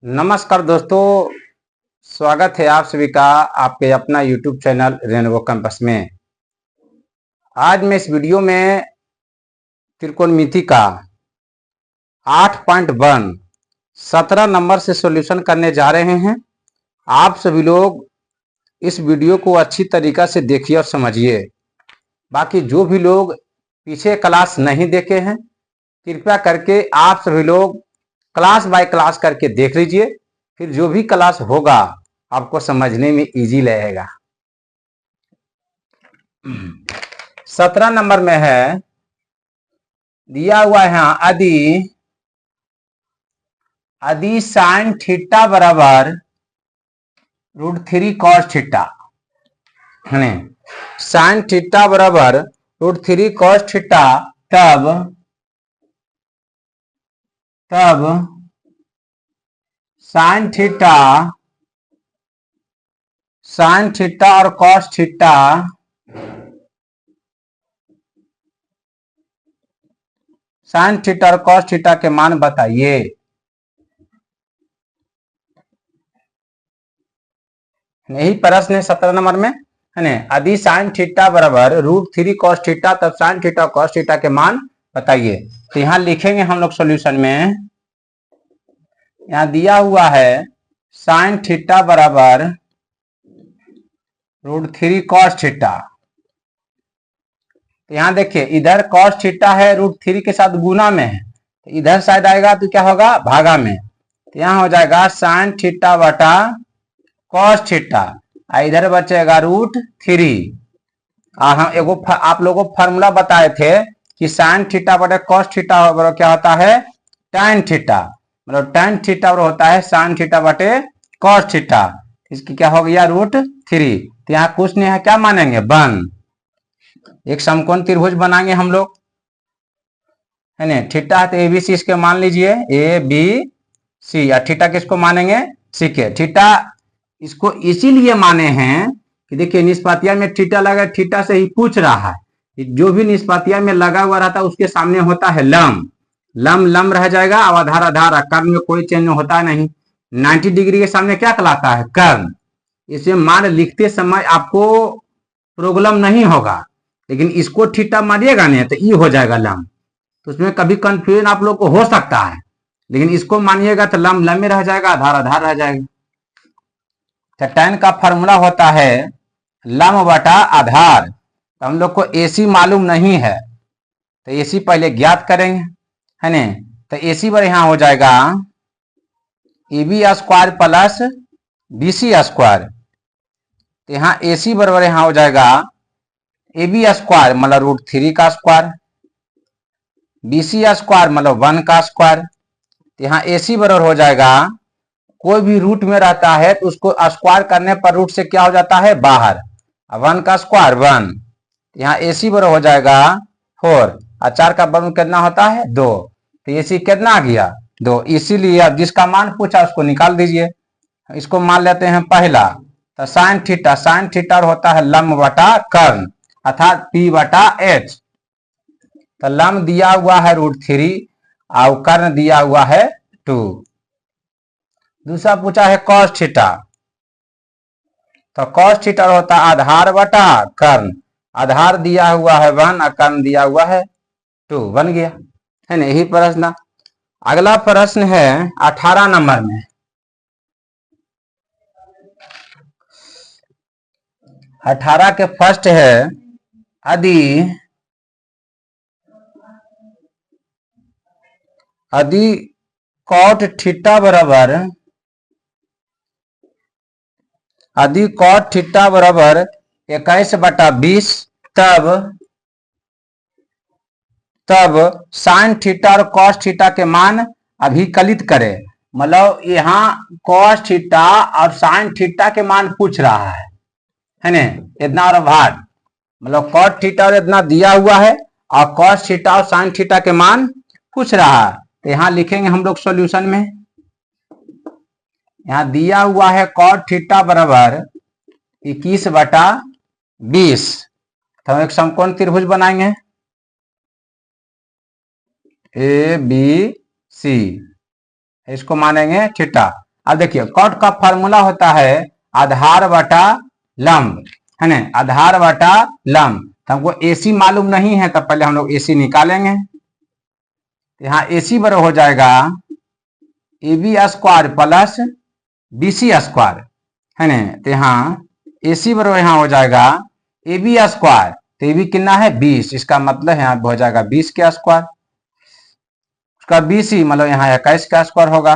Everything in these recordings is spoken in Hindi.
नमस्कार दोस्तों, स्वागत है आप सभी का आपके अपना YouTube चैनल रेनबो कैंपस में। आज मैं इस वीडियो में त्रिकोणमिति का 8.1 17 नंबर से सॉल्यूशन करने जा रहे हैं। आप सभी लोग इस वीडियो को अच्छी तरीका से देखिए और समझिए। बाकी जो भी लोग पीछे क्लास नहीं देखे हैं, कृपया करके आप सभी लोग क्लास बाय क्लास करके देख लीजिए, फिर जो भी क्लास होगा आपको समझने में इजी लगेगा। 17 नंबर में है, दिया हुआ है यहाँ यदि साइन थीटा बराबर √3 cos थीटा, है साइन थीटा बराबर √3 cos थीटा, तब साइन थीटा और cos थीटा साइन थीटा और cos थीटा के मान बताइए। यही प्रश्न है 17 नंबर में, है ना। यदि साइन थीटा बराबर √3 cos थीटा, तब साइन थीटा और cos थीटा के मान बताइए। तो यहां लिखेंगे हम लोग सॉल्यूशन में। यहां दिया हुआ है साइन थीटा बराबर √3 cos थीटा। तो यहां देखिए, इधर cos थीटा है √3 के साथ गुना में है, तो इधर साइड आएगा तो क्या होगा, भागा में। तो यहां हो जाएगा साइन थीटा बटा cos थीटा, इधर बचेगा √3। हम आप लोगों को फार्मूला बताए थे कि साइन थीटा बटे cos थीटा क्या होता है, tan थीटा। मतलब tan थीटा होता है साइन थीटा बटे cos थीटा। इसकी क्या हो गया, √3। तो यहाँ कुछ नहीं है, क्या मानेंगे, 1। एक समकोण त्रिभुज बनाएंगे हम लोग, है ना। थीटा है तो ABC इसके मान लीजिए, ABC। या थीटा किसको मानेंगे, सी के। थीटा इसको इसीलिए माने हैं कि देखिए निष्पातिया में थीटा लगा, थीटा से ही पूछ रहा है। जो भी निष्पातिया में लगा हुआ रहता है उसके सामने होता है लंब। लंब रह जाएगा, और आधार कर्ण में कोई चेंज होता नहीं। 90 डिग्री के सामने क्या कहलाता है, कर्ण। इसे मान लिखते समय आपको प्रॉब्लम नहीं होगा, लेकिन इसको थीटा मानिएगा नहीं तो ई हो जाएगा लंब। तो उसमें कभी कंफ्यूजन आप लोग को हो सकता है, लेकिन इसको मानिएगा तो लंब में रह जाएगा, आधार रह जाएगा। तो tan का फॉर्मूला होता है लंब बटा आधार। तो हम लोग को AC मालूम नहीं है, तो AC पहले ज्ञात करेंगे, है ना। तो AC पर यहां हो जाएगा AB² प्लस BC²। तो यहाँ AC बराबर यहां हो जाएगा AB² मतलब √3 का स्क्वायर, BC² मतलब 1 का स्क्वायर। तो यहाँ AC बराबर हो जाएगा, कोई भी रूट में रहता है तो उसको स्क्वायर करने पर रूट से क्या हो जाता है, बाहर। 1 का स्क्वायर 1। यहाँ AC बराबर हो जाएगा 4, और 4 का वर्ग कितना होता है, 2। तो AC कितना आ गया, 2। इसीलिए अब जिसका मान पूछा उसको निकाल दीजिए। इसको मान लेते हैं पहला। तो साइन थीटा होता है लंब बटा कर्ण, अर्थात P बटा H। तो लंब दिया हुआ है √3 और कर्ण दिया हुआ है 2। दूसरा पूछा है cos थीटा। तो cos थीटा होता है आधार बटा कर्ण। आधार दिया हुआ है 1 और कर्ण दिया हुआ है 2। बन गया, है ना। यही प्रश्न। अगला प्रश्न है 18 नंबर में। 18 के फर्स्ट है, यदि cot थीटा बराबर 21/20, तब साइन थीटा और cos थीटा के मान अभिकलित करें। मतलब यहाँ cos थीटा और साइन थीटा के मान पूछ रहा है ना। इतना और भाग, मतलब cot थीटा और इतना दिया हुआ है, और cos थीटा और साइन थीटा के मान पूछ रहा है। तो यहाँ लिखेंगे हम लोग सॉल्यूशन में। यहाँ दिया हुआ है cot थीटा बराबर 21/20। तो हम एक समकोण त्रिभुज बनाएंगे ए बी सी, इसको मानेंगे थीटा। अब देखिए कॉट का फॉर्मूला होता है आधार बटा लंब, है ना, आधार बटा लंब। तो हमको एसी मालूम नहीं है, तो पहले हम लोग एसी निकालेंगे। यहाँ एसी बराबर हो जाएगा A B square plus B C square, है ना। तो यहाँ एसी बराबर यहाँ हो जाएगा ए बी स्क्वायर, तो ए बी कितना है 20, इसका मतलब यहाँ हो जाएगा 20 के स्क्वायर। उसका बी सी मतलब यहाँ 21 का स्क्वायर होगा।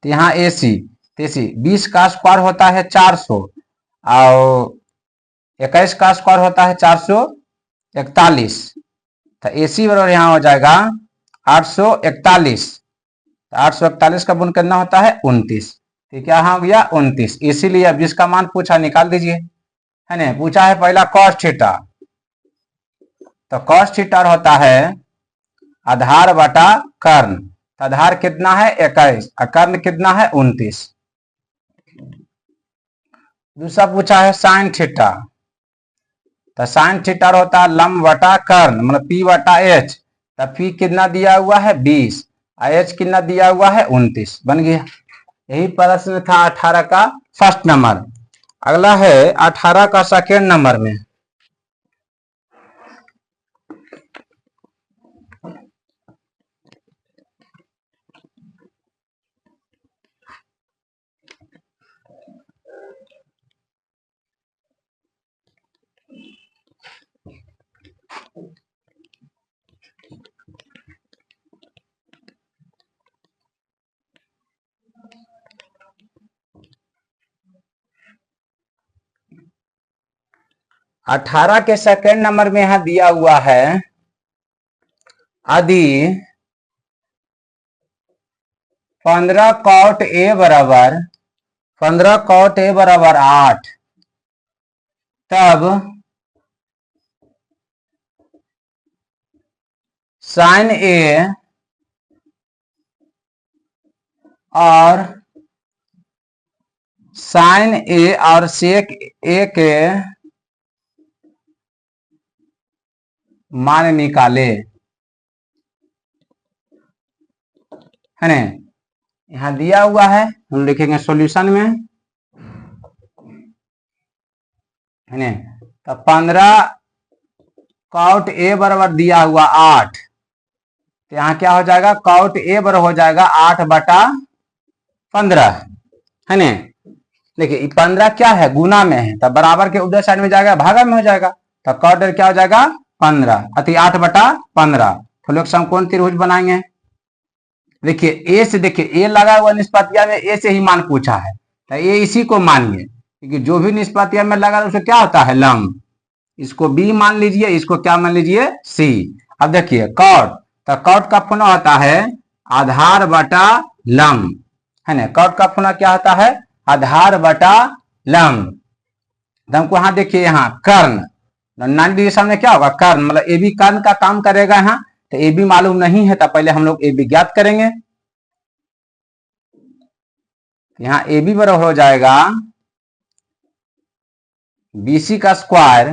तो यहाँ एसी 20 का स्क्वायर होता है 400 और 21 का स्क्वायर होता है 441। तो एसी बराबर यहाँ हो जाएगा 841। तो 841 का गुण कितना होता है 29। तो क्या हो गया 29। इसीलिए अब जिसका मान पूछा निकाल दीजिए, है ना। पूछा है पहला कॉस थीटा, तो कॉस थीटा होता है आधार बटा कर्ण। तो आधार कितना है 21 और कर्ण कितना है 29। दूसरा पूछा है साइन थीटा, तो साइन थीटा होता है लंब बटा कर्ण, मतलब पी बटा एच। तो पी कितना दिया हुआ है 20 और एच कितना दिया हुआ है 29। बन गया। यही प्रश्न था 18 का फर्स्ट नंबर। अगला है 18 का सेकेंड नंबर में। अठारह के सेकेंड नंबर में यहां दिया हुआ है यदि 15 कॉट ए बराबर 8, तब साइन ए और सेक ए के मान निकाले, है ना। यहां दिया हुआ है, हम लिखेंगे सॉल्यूशन में, है ना। तो 15 कॉट ए बराबर दिया हुआ 8, तो यहाँ क्या हो जाएगा कॉट ए बराबर हो जाएगा 8/15, है ना। देखिए 15 क्या है गुना में है, तो बराबर के उधर साइड में जाएगा भागा में हो जाएगा। तो कॉट क्या हो जाएगा 15 अति 8/15। तो लोग समकोण त्रिभुज बनाएंगे। देखिए ए से, देखिए ए लगा हुआ निष्पत्तिया में ए से ही मान पूछा है, तो ए इसी को मानिए, क्योंकि जो भी निष्पत्तिया में लगा उसको क्या होता है लंब। इसको बी मान लीजिए, इसको क्या मान लीजिए सी। अब देखिए कॉट, तो कॉट का फॉर्मूला होता है आधार बटा लंब, है ना। कॉट का फॉर्मूला क्या होता है आधार बटा लंब। तो हमको यहाँ देखिए यहाँ कर्ण 90 डिग्री सामने क्या होगा कर्ण, मतलब ए बी कर्ण का काम करेगा यहाँ। तो ए बी मालूम नहीं है, तो पहले हम लोग ए बी ज्ञात करेंगे। यहाँ ए बी बराबर हो जाएगा BC का स्क्वायर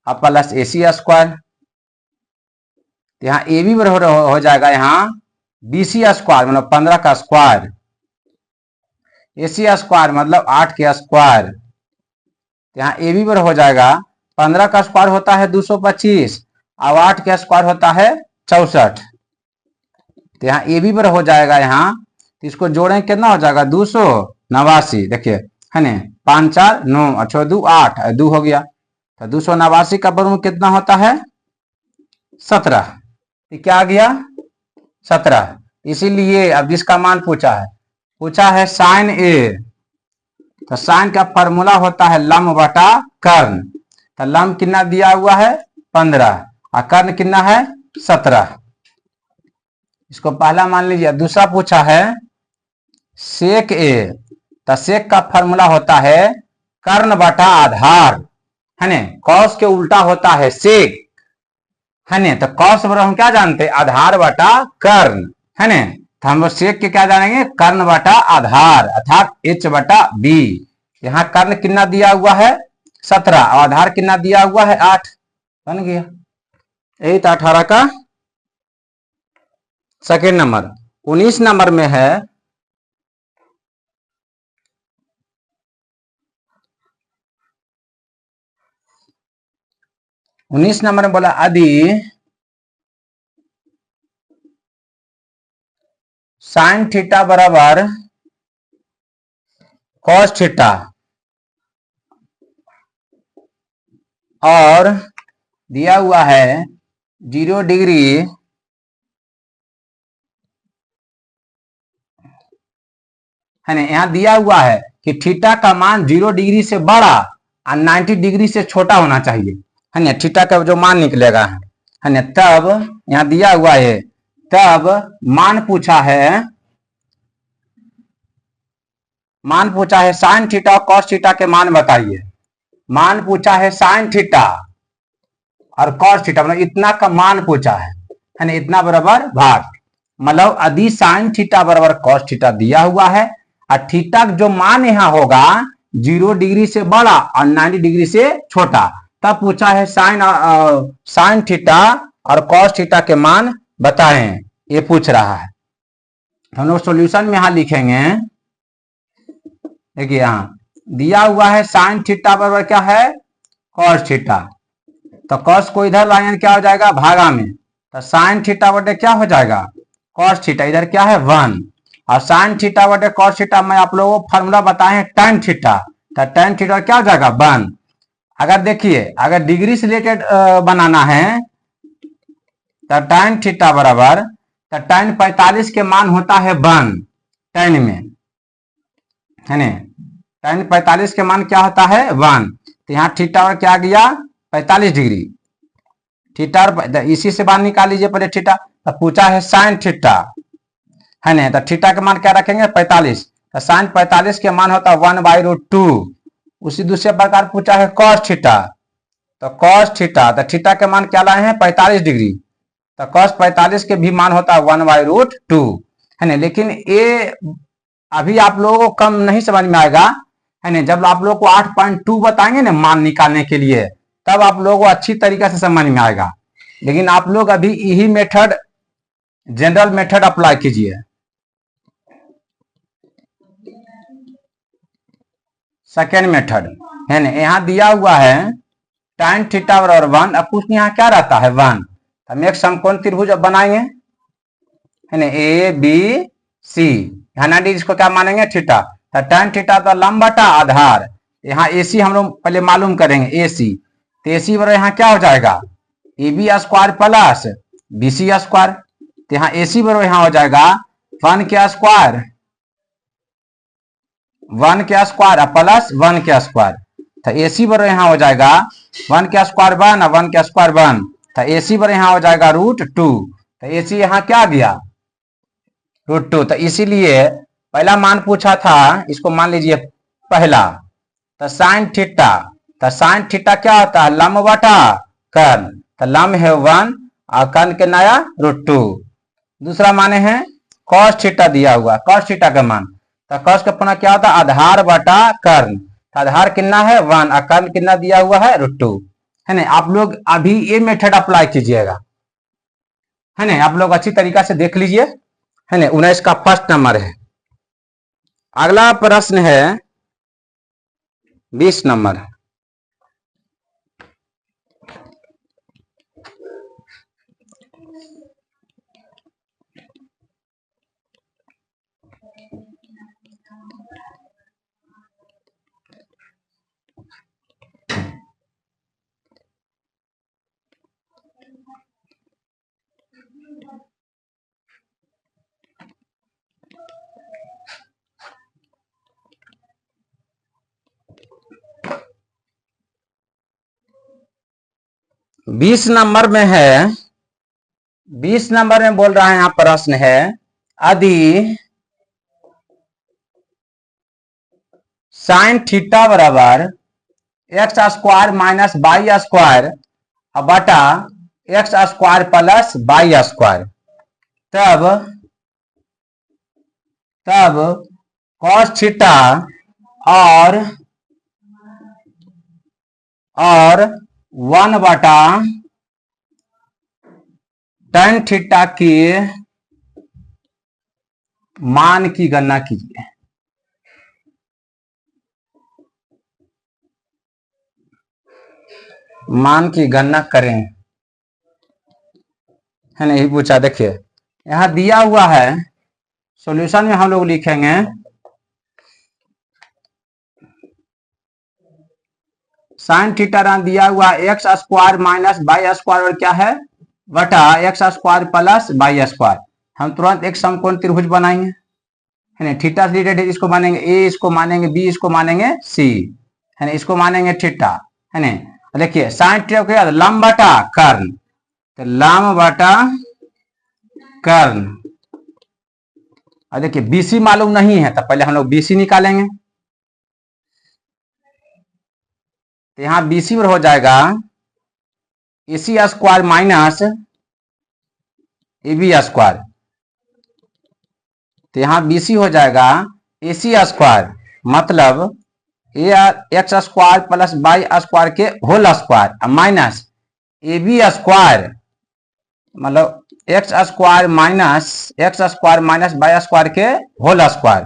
और प्लस AC स्क्वायर। यहाँ ए बी बराबर हो जाएगा यहाँ BC स्क्वायर मतलब 15 का स्क्वायर, AC स्क्वायर मतलब 8 के स्क्वायर। यहाँ ए बी बराबर हो जाएगा 15 का स्क्वायर होता है 225 और 8 का स्क्वायर होता है 64। तो यहाँ ए बी बराबर हो जाएगा यहाँ, तो इसको जोड़ें कितना हो जाएगा 289। देखिए है ना, 5 4 9 और 2 8 2 हो गया। तो 289 का वर्गमूल कितना होता है 17। तो क्या आ गया 17। इसीलिए अब जिसका मान पूछा है साइन ए, तो साइन का फॉर्मूला होता है लंब बटा कर्ण। तो लंब कितना दिया हुआ है 15 और कर्ण कितना है 17, इसको पहला मान लीजिए। दूसरा पूछा है सेक ए, तो सेक का फॉर्मूला होता है कर्ण बटा आधार, है ना। कॉस के उल्टा होता है सेक, है ना। तो कॉस बराबर हम क्या जानते हैं आधार बटा कर्ण, है ना। तो हम लोग सेक के क्या जानेंगे, कर्ण बटा आधार अर्थात h बटा b। यहाँ कर्ण कितना दिया हुआ है 17 और आधार कितना दिया हुआ है 8, बन गया। यही था 18 का सेकेंड नंबर। 19 नंबर में है उन्नीस नंबर में बोला यदि साइन थीटा बराबर कॉस थीटा और दिया हुआ है 0 डिग्री है ना, यहाँ दिया हुआ है कि थीटा का मान 0 डिग्री से बड़ा और 90 डिग्री से छोटा होना चाहिए, है ना, थीटा का जो मान निकलेगा है ना। तब यहाँ दिया हुआ है, तब मान पूछा है साइन थीटा और कॉस थीटा के मान बताइए। मान पूछा है साइन थीटा और कॉस थीटा, मतलब इतना का मान पूछा है ना, इतना बराबर भाग, मतलब यदि साइन थीटा बराबर कॉस थीटा दिया हुआ है और थीटा जो मान यहाँ होगा 0 डिग्री से बड़ा और 90 डिग्री से छोटा, तब पूछा है साइन थीटा और कॉस थीटा के मान बताएं, ये पूछ रहा है। हम लोग सॉल्यूशन में यहां लिखेंगे, देखिए यहाँ दिया हुआ है साइन थीटा बराबर क्या है कॉस थीटा, तो कॉस को इधर लाएंगे क्या हो जाएगा भागा में, तो साइन थीटा बटे क्या हो जाएगा कॉस थीटा, इधर क्या है 1, और साइन थीटा बटे कॉस थीटा में आप लोगों को फॉर्मूला बताए हैं tan थीटा, तो tan थीटा क्या हो जाएगा 1। अगर देखिए अगर डिग्री से रिलेटेड बनाना है तो tan थीटा बराबर, तो tan 45 के मान होता है 1 tan में, है ना, tan 45 के मान क्या होता है 1, तो यहाँ थीटा और क्या गया 45 डिग्री, थीटा और इसी से बाहर निकाल लीजिए पहले थीटा, तो पूछा है साइन थीटा, है ना, तो थीटा का मान क्या रखेंगे 45, तो साइन 45 के मान होता है 1/√2। उसी दूसरे प्रकार पूछा है कॉस थीटा, तो कॉस थीटा, तो थीटा के मान क्या लाए हैं 45 डिग्री, तो कॉस 45 के भी मान होता है 1/√2, है ना। लेकिन ये अभी आप लोगों को कम नहीं समझ में आएगा, है ना, जब आप लोगों को 8.2 बताएंगे ना मान निकालने के लिए, तब आप लोगों को अच्छी तरीके से समझ में आएगा। लेकिन आप लोग अभी यही मेथड जनरल मेथड अप्लाई कीजिए। सेकेंड मेथड है ना, यहाँ दिया हुआ है tan थीटा बराबर 1, अब कुछ यहाँ क्या रहता है 1, हम एक समकोण त्रिभुज अब बनाएंगे, है ना, ए बी सी, यहाँ 90 इसको क्या मानेंगे थीटा, तो tan थीटा तो लंब बटा आधार, यहाँ AC हम लोग पहले मालूम करेंगे AC, तो AC बराबर यहाँ क्या हो जाएगा AB square plus BC square, तो यहाँ AC बराबर यहाँ हो जाएगा 1 के स्क्वायर प्लस 1 के स्क्वायर, तो AC बराबर यहाँ हो जाएगा 1 के स्क्वायर 1 और 1 के स्क्वायर 1, तो AC बराबर यहाँ हो जाएगा √2, तो AC यहाँ क्या गया √2, तो इसीलिए पहला मान पूछा था, इसको मान लीजिए पहला, तो साइन थीटा, तो साइन थीटा क्या होता है लंब बटा कर्ण, तो लंब है 1 और कर्ण के नया √2। दूसरा माने है कॉस थीटा दिया हुआ, कॉस थीटा का मान, तो कॉस का पुनः क्या होता है आधार बटा कर्ण, तो आधार कितना है 1 और कर्ण कितना दिया हुआ है √2, है ना। आप लोग अभी ये मेथड अप्लाई कीजिएगा, है ना, आप लोग अच्छी तरीका से देख लीजिए, है ना। 19 का फर्स्ट नंबर है। अगला प्रश्न है 20 नंबर। बीस नंबर में है, 20 नंबर में बोल रहा है, यहाँ प्रश्न है यदि साइन थीटा बराबर x square minus y square बटा x square plus y square, तब तब कॉस थीटा और 1/tan थीटा के मान की गणना कीजिए। मान की गणना करें, है ना, यही पूछा। देखिए यहां दिया हुआ है, सॉल्यूशन में हम लोग लिखेंगे साइन थीटा दिया हुआ x square minus y square और क्या है बटा x square plus y square. हम तुरंत एक समकोण त्रिभुज बनाएंगे, है ना। थीटा से रिलेटेड इसको मानेंगे ए, इसको मानेंगे बी, इसको मानेंगे सी, है ना, इसको मानेंगे थीटा, है ना। देखिए साइन थीटा क्या लंब बटा कर्ण, तो लंब बटा कर्ण। और देखिए बीसी मालूम नहीं है तो पहले हम लोग बीसी निकालेंगे। तो यहां बीसी पर हो जाएगा AC square minus AB square. तो यहां बीसी हो जाएगा एसी स्क्वायर मतलब a x square plus y square के whole square minus AB square मतलब x square minus y square के होल स्क्वायर।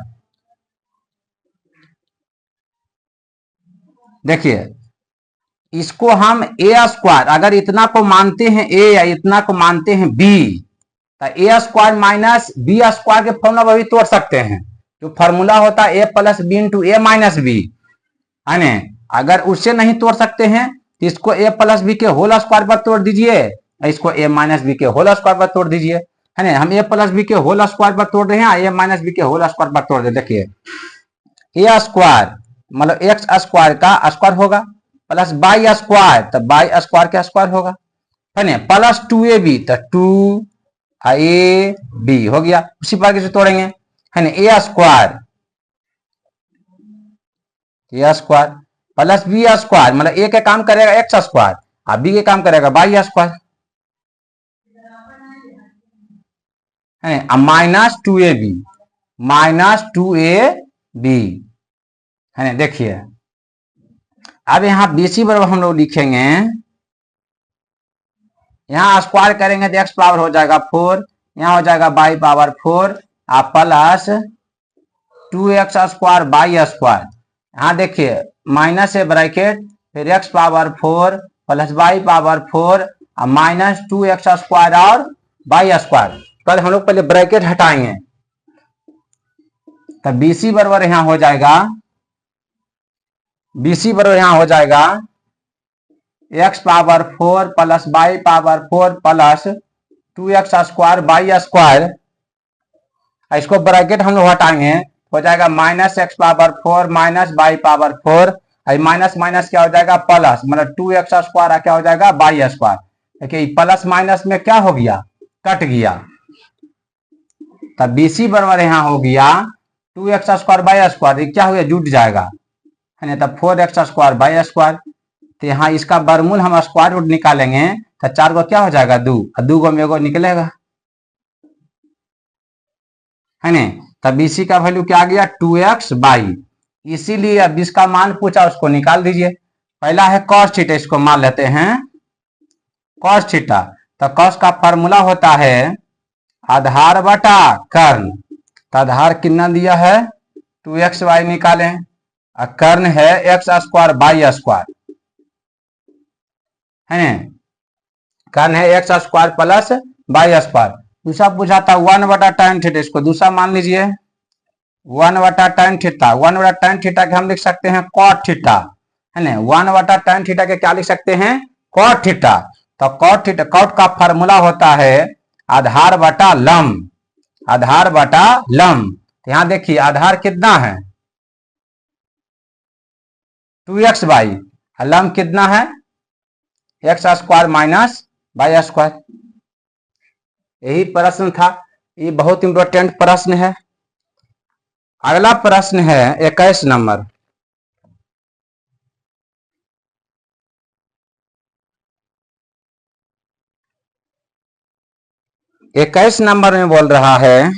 देखिए इसको हम ए स्क्वायर, अगर इतना को मानते हैं ए या इतना को मानते हैं बी, तो ए स्क्वायर माइनस बी स्क्वायर के फॉर्मूला भी तोड़ सकते हैं। जो फॉर्मूला होता है ए प्लस बी इंटू ए माइनस बी, है ना। अगर उससे नहीं तोड़ सकते हैं तो इसको ए प्लस बी के होल स्क्वायर पर तोड़ दीजिए, इसको ए माइनस बी के होल स्क्वायर पर तोड़ दीजिए, है ना। हम ए प्लस बी के होल स्क्वायर पर तोड़ रहे हैं, ए माइनस बी के होल स्क्वायर पर तोड़ रहे। देखिए ए स्क्वायर मतलब एक्स स्क्वायर का स्क्वायर होगा प्लस बाई स्क्वायर तो बाई स्क्वायर का स्क्वायर होगा, है ना, प्लस 2ab तो 2ab हो गया। उसी प्रकार से तोड़ेंगे, है ना। ए स्क्वायर प्लस बी स्क्वायर मतलब ए के काम करेगा एक्स स्क्वायर और बी के काम करेगा बाई स्क्वायर, है ना, -2ab है ना। देखिए अब यहाँ बीसी बराबर हम लोग लिखेंगे, यहाँ स्क्वायर करेंगे तो एक्स पावर हो जाएगा 4, यहाँ हो जाएगा by power 4 plus 2x square by square. यहाँ देखिए माइनस है ब्रैकेट, फिर x power 4 plus by power 4 और माइनस 2x स्क्वायर और बाई स्क्वायर। कल हम लोग पहले ब्रैकेट हटाएंगे तो बीसी बराबर यहाँ हो जाएगा, बीसी बराबर यहाँ हो जाएगा x power 4 plus by power 4 plus 2x square by square. इसको ब्रैकेट हम लोग हटाएंगे हो जाएगा minus x power 4 minus by power 4, minus minus क्या हो जाएगा प्लस, मतलब 2x स्क्वायर क्या हो जाएगा बाई स्क्वायर। देखिए प्लस माइनस में क्या हो गया कट गया, तब बीसी बराबर यहाँ हो गया 2x स्क्वायर बाई स्क्वायर, क्या हो गया जुट जाएगा, है ना। तब 4x स्क्वायर बाई स्क्वायर। तो यहाँ इसका वर्गमूल हम स्क्वायर रूट निकालेंगे तो 4 को क्या हो जाएगा 2 और 2 को में एगो निकलेगा, है ना। तब बीसी का वैल्यू क्या आ गया 2x बाई। इसीलिए अब इसका मान पूछा उसको निकाल दीजिए। पहला है cos थीटा, इसको मान लेते हैं cos थीटा। तो cos का फॉर्मूला होता है आधार बटा कर्ण। तो आधार कितना दिया है 2x बाई निकालें और कर्ण है एक्स स्क्वायर बाई स्क्वायर, है ना। कर्ण है x square plus by square. दूसरा पूछा था 1/tan थीटा, इसको दूसरा मान लीजिए 1/tan थीटा। 1/tan थीटा के हम लिख सकते हैं cot थीटा, है ना। 1/tan थीटा के क्या लिख सकते हैं cot थीटा। तो cot थीटा, cot का फॉर्मूला होता है आधार बटा लंब, आधार बटा लंब। यहां देखिए आधार कितना है 2x बाई, लंब कितना है x square minus by square. यही प्रश्न था, ये बहुत इंपॉर्टेंट प्रश्न है। अगला प्रश्न है 21 नंबर। इक्कीस नंबर में बोल रहा है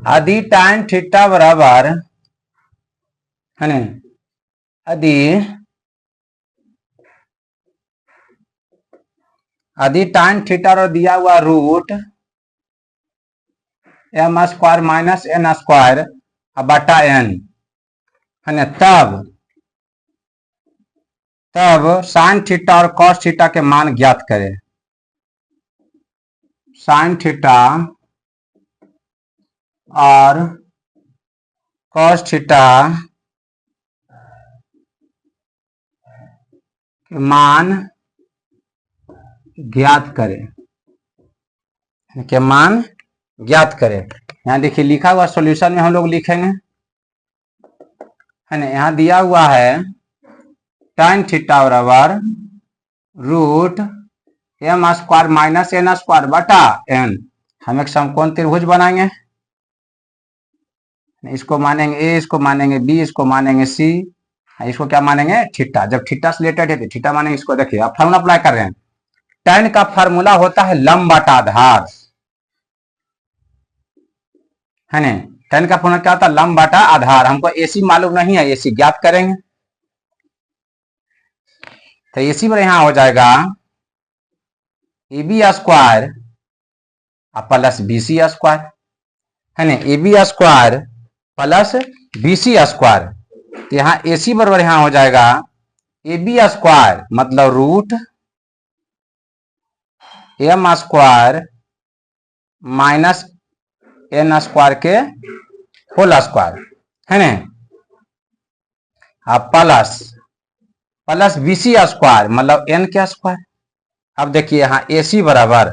आदि tan थीटा बराबर है ना आदि tan थीटा और दिया हुआ root m square minus n square बटा n है ना, तब साइन थीटा और कॉस थीटा के मान ज्ञात करें। साइन थीटा और कॉस थीटा के मान ज्ञात करें, के मान ज्ञात करें। यहाँ देखिए लिखा हुआ सॉल्यूशन में हम लोग लिखेंगे है ना, यहाँ दिया हुआ है tan थीटा बराबर root m square minus n square बटा n। हम एक समकोण त्रिभुज बनाएंगे, इसको मानेंगे a, इसको मानेंगे b, इसको मानेंगे c, इसको क्या मानेंगे थीटा। जब थीटा से रिलेटेड है तो थीटा मानेंगे इसको। देखिए अब फार्मूला अप्लाई कर रहे हैं। tan का फार्मूला होता है लंब बटा आधार है ना, tan का फार्मूला क्या होता है लंब बटा आधार। हमको AC मालूम नहीं है, AC ज्ञात करेंगे। तो AC पर यहां हो जाएगा AB square plus BC square है ना, AB square plus BC square. तो यहाँ AC बराबर यहां हो जाएगा AB स्क्वायर मतलब root m square minus n square के होल स्क्वायर है ना, प्लस BC स्क्वायर मतलब n के स्क्वायर। अब देखिए यहाँ AC बराबर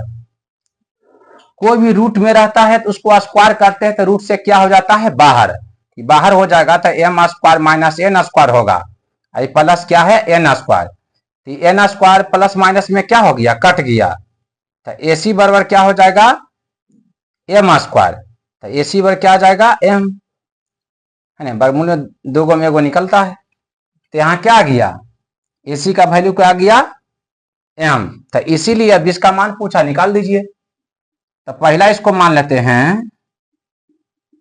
कोई भी रूट में रहता है तो उसको स्क्वायर करते हैं तो रूट से क्या हो जाता है बाहर, बाहर हो जाएगा तो m square minus n square होगा, प्लस क्या है n स्क्वायर। तो n स्क्वायर प्लस माइनस में क्या हो गया कट गया, तो AC बराबर क्या हो जाएगा m स्क्वायर। तो AC बराबर क्या आ जाएगा m है ना, वर्गमूल में दो गो में एगो निकलता है। तो यहाँ क्या आ गया AC का वैल्यू क्या आ गया m। तो इसीलिए अब इसका मान पूछा निकाल दीजिए। तो पहला इसको मान लेते हैं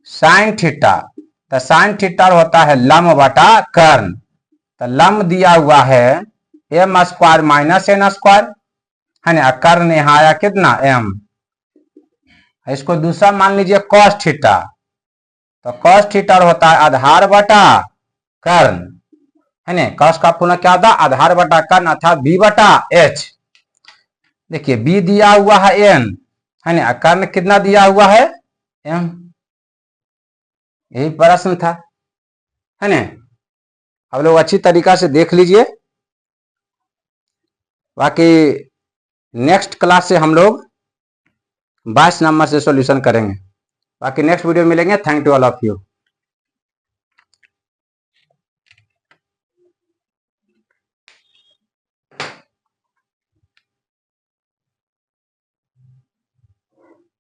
साइन थीटा। तो साइन थीटा होता है लंब बटा कर्ण। तो लंब दिया हुआ है m square minus n square है ना, कर्ण यहाँ आया कितना m। इसको दूसरा मान लीजिए cos थीटा। तो cos थीटा होता है आधार बटा कर्ण है ना, cos का पूर्ण क्या होता है आधार बटा कर्ण अर्थात b बटा h। देखिए b दिया हुआ है n है ना, कर्ण कितना दिया हुआ है m, यही प्रश्न था है ना। अब लोग अच्छी तरीका से देख लीजिए, बाकी नेक्स्ट क्लास से हम लोग 22 नंबर से सॉल्यूशन करेंगे। बाकी नेक्स्ट वीडियो मिलेंगे। Thank you all of you.